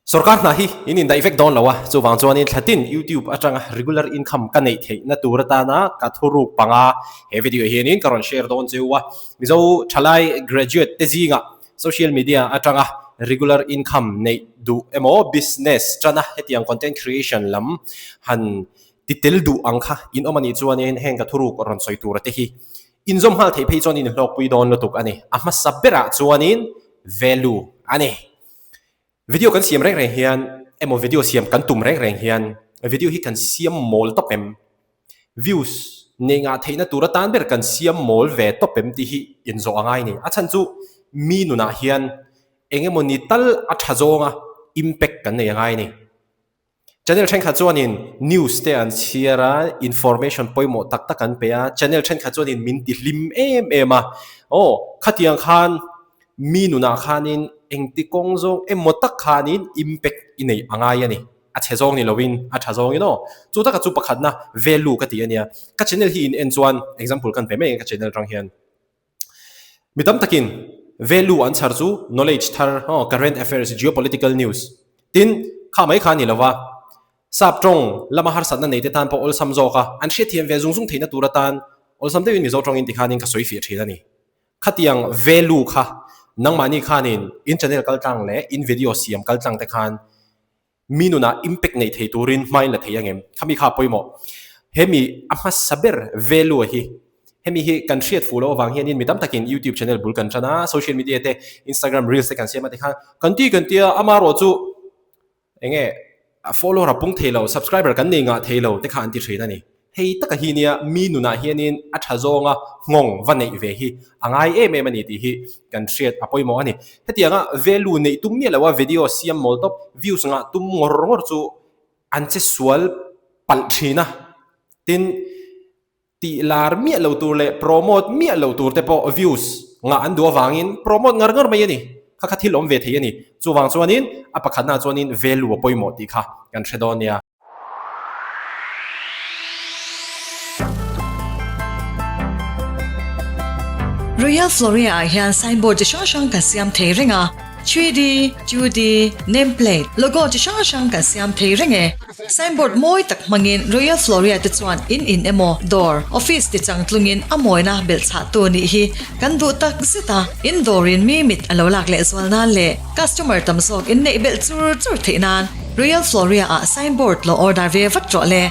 Sarkar na hi inin da effect don lawa chuwang chuan in thlatin YouTube atanga regular income ka nei thei na turata na ka thuru panga he video hianin karon share don chewa mizo thalai graduate te zinga social media atanga regular income nei du emo business chana hetiang content creation lam han titel du angkha in omani chuan in heng ka thuru karon soi turate hi inzom hal thei phei chuan in hlok pui don lutuk ani ama sabera chuan in value ani video kan siam reng reng hian emo video siam kan tum reng reng hian video hi kan siam mol topem views nenga theina tura tan ber kan siam mol ve topem ti hi inzo angai ni achan chu mi nuna hian engemo ni tal a thazonga impact kan nei angai ni channel chen kha chuan in news te an chiara information poimo tak tak kan pe a channel chen kha chuan in min ti hlim em ema o khatiang khan mi nuna khanin engti kong zong emotak khanin impact inei angai ani a chezong ni lovin a thazong ino chu ta ka chu pakhat na value ka ti ania ka channel hi in en chuan example kan pe me ka channel rang hian mitam takin value an char chu knowledge thar current affairs geopolitical news tin kha mai kha ni lawa sap trong lama har sat na nei te tan po ol samzo ka an she thiam ve zung zung theina turatan ol samte in mizo trong in tikhanin ka soi fi thina ni khatiang value kha nang mani khanin in channel kaltang le in video siam kaltang te khan minuna impact nei thei turin mai la thei angem khami kha poimo hemi ama saber value hi hemi hi kan thriat fulo wang hian in midam takin YouTube channel bul kan chana social media te Instagram reels te kan siam te khan kan ti ama ro chu enge follower apung thelo subscriber kan nei nga thelo te khan ti threina ni hei taka hi nia mi nuna hianin a thazonga ngong vanei ve hi angai em em ani ti hi kan thriat apoimo ani hetianga value nei tum mi lawa video siam mol top views nga tum ngor chu an che sual pal thina tin ti lar mi lo tur le promote mi lo tur te po views nga an do wangin promote ngar mai ani kha kha thil om ve thei ani chuwang chuanin apakhat na chuanin value apoimo ti kha kan thredonia Royal Floria hian signboard chi shang ka siam thei ringa 3D 2D nameplate logo chi shang ka siam thei ringe signboard moi tak mangin Royal Floria te chuan in emo door office ti chang tlungin amoina bel cha to ni hi kan du tak zita indoor in mi mit alo lak le zwal nan le customer tam sok in nei bel chur theinan Royal Floria a signboard lo order ve vat tro le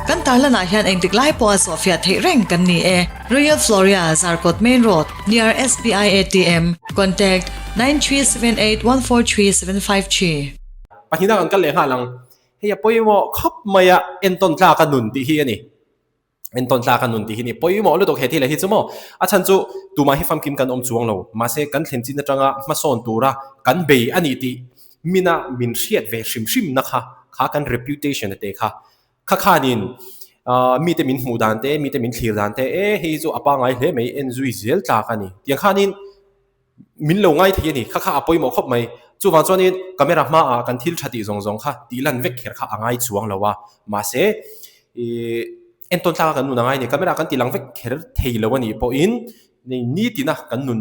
kan tarla na hian eng diklai po Sofia thei reng kan ni e Royal Floria Zarkot Main Road near SBI ATM contact 9378143753 pahina kan le ha lang heya poimo khop maya enton tla ka nun ti hi ani enton tla ka nun ti hi ni poimo lu to hethi le hi chumo achan chu tuma hi fam kim kan om chuang lo ma se kan thlen chin atanga ma son tura kan be ani ti mina min hriat ve shim na kha kan reputation te kha khanin mi te min hmu dan te mi te min thlir dan te hei chu apa ngai hle mai en zui zel ta kani tiang khanin min lo ngai thei ni kha apoimo khop mai chuwang chuanin camera ma a kan thil thati zong kha tilan vek kher kha angai chuang lawa ma se en ton ta kan nu ngai ni camera kan tilang vek kher thei lawani po in ni tina kan nun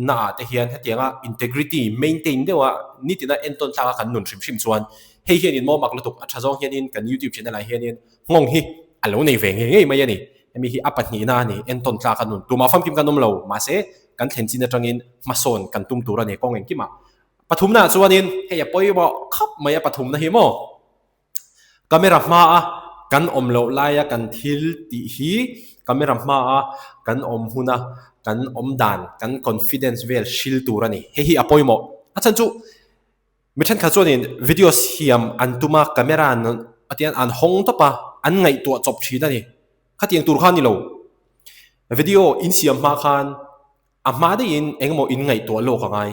na te hian hetianga integrity maintain dewa ni tina en ton ta kan nun shim chuan hei hian in mo mak lutuk a thazong hian in kan YouTube channel a hian in ngong hi alo nei ve nge mai ani mi hi apat ni na ni en ton tla kanun tuma fam kim kanom lo ma se kan thlen chin atangin mason kan tum tura ne kong en kima pathum na chuanin heya poibo khap mai a pathum na hi mo camera ma a kan om lo laia kan thil ti hi camera ma a kan om huna kan om dan kan confidence vel shil turani hi apoimo achan chu michan kha chuanin video siam antuma camera an atian an hong topa an ngai to chop thina ni khatiang tur khan ni lo video in siam ma khan ama de in engmo in ngai to lo ka ngai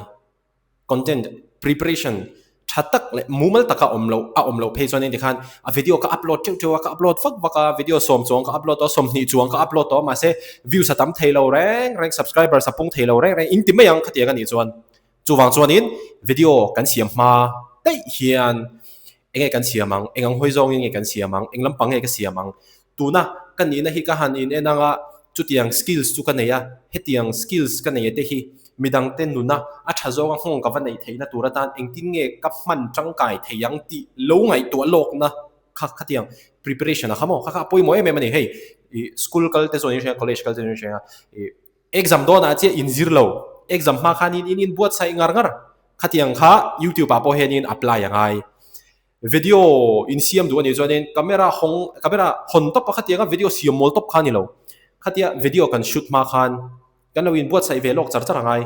content preparation thatak le mumal taka omlo page on in khan a video ka upload chu ka upload fak waka video som chong ka upload to som ni chuang ka upload to ma se views atam thailo reng subscribers sapung thailo reng in timayang khatianga ni chuan chuwang chuanin video kan siam ma dai hian enge kan siamang engang hoizong enge kan siamang englam pange ka siamang tuna kan ni na hi ka han in enanga chutiang skills chu kan ya hetiang skills kan ya te hi midang ten nuna a thazo ang hong ka van nei theina turatan engtin nge kapman changkai theyang ti lo ngai to lok na khatiang preparation a khamo kha poi mo em mani hey school kal te zoni college kal te zoni exam do na che inzir lo exam ma khanin in buat sai ngar ngar khatiang kha YouTube a po henin apply angai video in siam du ani zonin camera hon top khatianga video siam mol top khani lo khatia video kan shoot ma khan kan lo in buat sai ve lok char char angai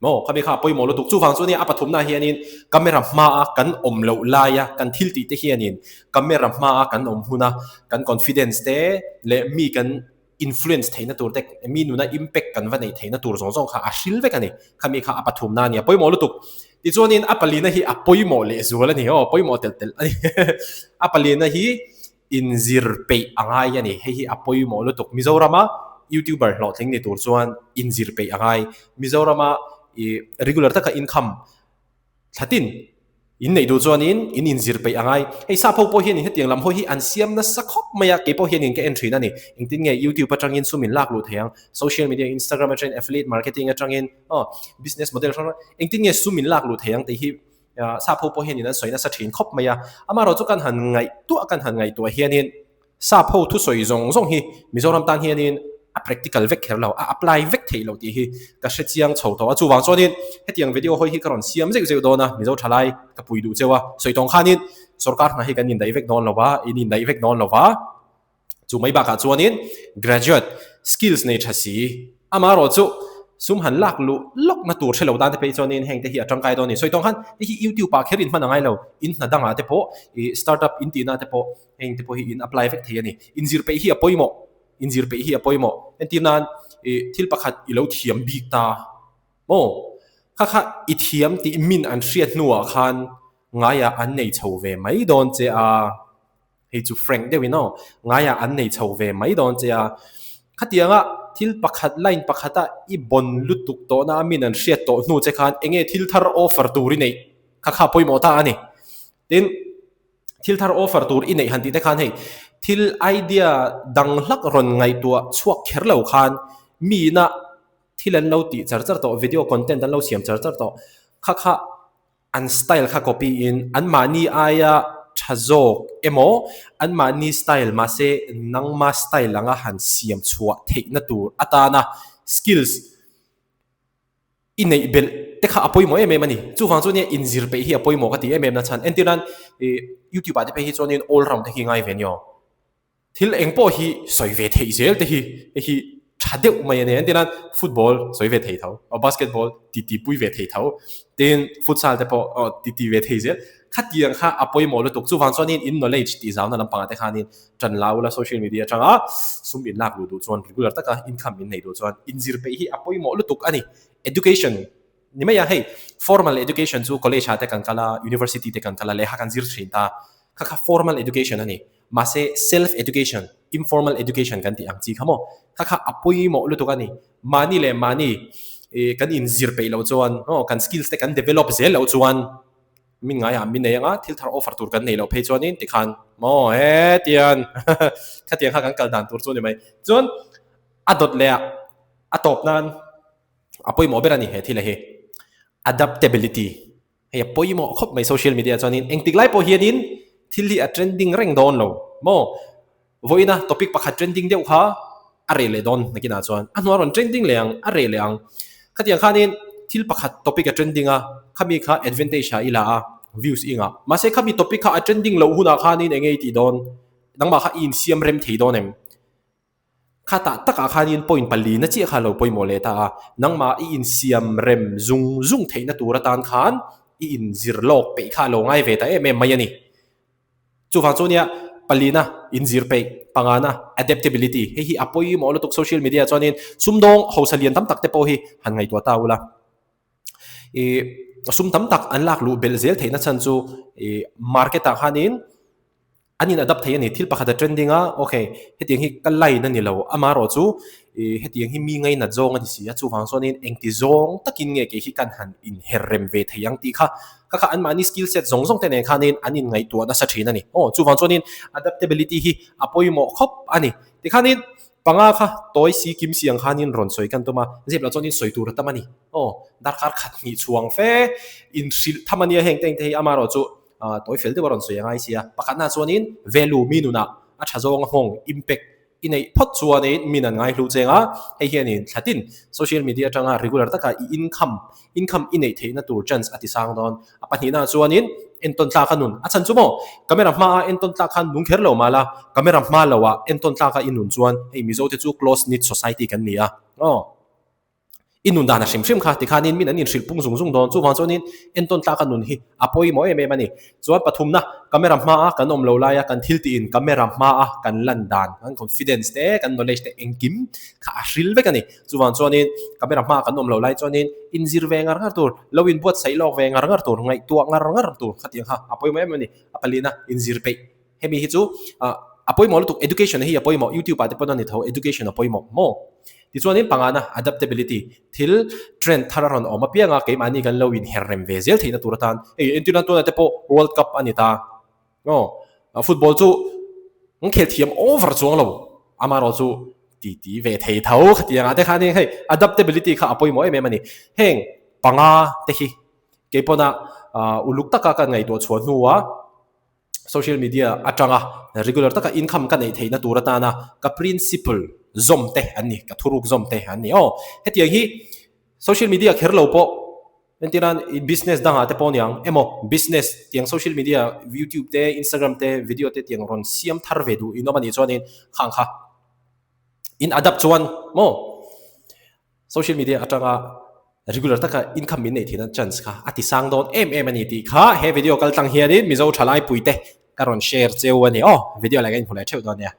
mo kami kha poi mo lo tuk chu phang chu ni apathum na hianin camera ma kan om lo laya kan thil ti te hianin camera ma kan om huna kan confidence te le mi kan influence theina tur tek mi nu na impact kan va nei theina tur zong zong kha a hril ve kani kami kha apathum na ni poi mo lo tuk ti chuanin apalina hi apoi mo le zuala ni ho poi mo tel tel ani apalina hi inzir pe angai ani hi apoi mo lo tuk mizorama YouTuber lo thing ni tur chuan inzir pe angai mizorama regular taka income thatin in nei du chuan in inzir pe angai ei sa pho po hian he tiang lam ho hi an siam na sakhop maya ke po hian in ke entry na ni engtin nge YouTube atangin sumin lak lu theyang social media Instagram atang affiliate marketing atangin business model engtin nge sumin lak lu theyang te hi sa pho po hian in an soina sa thin khop maya amaro chu kan han ngai tu akan han ngai to hian in sa pho thu soi zong zong hi mizoram tan hian in a practical vek kherlo a apply vek theilo ti hi ka hre chiang chho to chu wang chuanin hetiang video hoi hi karon siam zeu zeu dona mizo thalai ka puidu chewa soitong khanin sarkar na hi kan in dai vek don lowa in dai vek don lowa chu mai ba ka chuanin graduate skills nei thasi amaro chu sum han lak lu lok na tur thelo dan te pe chuanin heng te hi atang kai don ni soitong khan hi YouTube pa kherin man angai lo in na danga te po startup in ti na te po heng te po hi in apply vek thei ani inzir pe hi apoimo inzir pe hi apoimo entim nan thil pakhat ilo thiam bik ta mo kha ithiam ti min an hriat nuwa khan ngaya an nei chove mai don che a hei chu frank de we no ngaya an nei chove mai don che a khatianga thil pakhat line pakhata i bon lutuk to na min an hriat to nu che khan enge thil thar offer turi nei kha poimo ta ani tin thil thar offer tur i nei han ti te khan hei thil idea dang hlak ron ngai tua chuak kherlo khan mi na thilan lo ti char char to video content an lo siam char char to kha an style kha copy in an mani aya thazok emo an mani style ma se nangma style anga han siam chua theina tur atana skills inei bel te kha apoi mo em mani chu wang chu ne inzir pe hi apoi mo ka ti em na chan entiran YouTube ate pe hi chonin all round te hi ngai venyo thil engpo hi soive thei zel te hi thadeu mai ne entiran football soive thei thau basketball ti pui ve thei thau ten futsal te po ti ve thei zel khatiang kha apoi mo lo tok chu wang chonin in knowledge ti zaw na lampang ate khanin tran laula social media changa sumin lak lu du chon regular taka income in nei do chon inzir pe hi apoi mo lo tok ani education nimaya hey formal education chu college ate kan kala university te kan kala le ha kan zir thrin ta kha formal education ani mase self education informal education kan ti ang chi khamo kha apoi mo lu to kani mani le mani kan in zir pe lo chuan kan skills te kan develop zel lo chuan min nga ya min ne nga thil thar offer tur kan nei lo phe chuan in ti khan mo he tian khatiang kha kan kal dan tur chu ni mai chuan adot le atop nan apoi mo berani he thila he adaptability he apoi mo khop mai social media chuan in engtik lai po hianin thil hi a trending reng don lo mo voina topic pakhat trending deuh kha are le don nakina chuan anwaron trending leang are leang khatiang khanin thil pakhat topic a trending a khami kha advantage ha ila a views inga mase khami topic kha a trending lo huna khanin engei ti don nangma kha in siam rem thei donem khata taka khanin point pali na chi kha lo poimo le ta nangma I in siam rem zung theina tura tan khan I in zirlok pe kha lo ngai ve ta em mai ani chu wang chu nia palina in zir pe pangana adaptability hi apoi mo lo tok social media chonin sumdong hosalian tam tak te po hi han ngai to ta ula sum tam tak an lak lu bel zel theina chan chu market ta khanin anin adapt thei ani thil pakhat trending a okay hetiang hi kalai na ni lo amaro chu hetiang hi mi ngai na zong ani sia chu wang sonin engti zong takin nge ke hi kan han in herrem ve theiang ti kha kha an mani skill set zong zong te ne khanin anin ngai tu na sa thina ni chu wang sonin adaptability hi apoi mo khop ani ti khanin panga kha toy si kim siang khanin ron soi kan tuma zep la chonin soi tur tamani dar khar khat ni chuang fe in sil thamania heng teng thei amaro chu toy fel de ron soi ngai sia pakhat na chonin value minuna a thazong hong impact inei phot chuan e minan ngai hlu chenga hei hianin thlatin social media tanga regular taka income inei theina tur chance ati sang don apani na chuanin enton tla khanun achan chumo camera ma enton tla khan nung kher lo mala camera ma lowa enton tla ka inun chuan hei mizo te chu close knit society kan nia inun dana shim kha tikhanin min anin hril pung zung don chu wang chonin enton tla kanun hi apoi mo em mani chuan pathumna camera ma kan om lo laia kan thil ti in camera ma kan lan dan kan confidence te kan knowledge te engkim kha hril ve kani chu wang chonin camera ma kan om lo lai chonin inzir ve ngar tur lowin buat sai lok ve ngar tur ngai tu ngar tur khatiang ha apoi mo em mani apalina inzir pe hemi hi chu apoi mo lu education hi apoi mo YouTube ate pon ani tho education apoi mo ti chuanin pangana adaptability thil trend thararon oma pianga ke mani kan lo in herrem vezel theina turatan entunan to te po world cup anita football chu khel thiam over chuang lo amaro chu ti ve thei thau khatianga te khani hei adaptability kha apoi mo em ani heng panga te hi ke pona uluk taka kan ngai to chuan nuwa social media atanga regular taka income kan ei theina turatana ka principle zomte ani ka thuruk zomte ani hetiang hi social media kherlo po entiran business danga te pon yang emo business tiang social media YouTube te Instagram te video te tiang ron siam thar ve du inomani chonin khang kha in adapt chuan mo social media atanga regular taka income min nei thina chance kha ati sang don ani ti kha he video kal tang hianin mizo thalai puite karon share cheu ani video la gain phulai theu don ya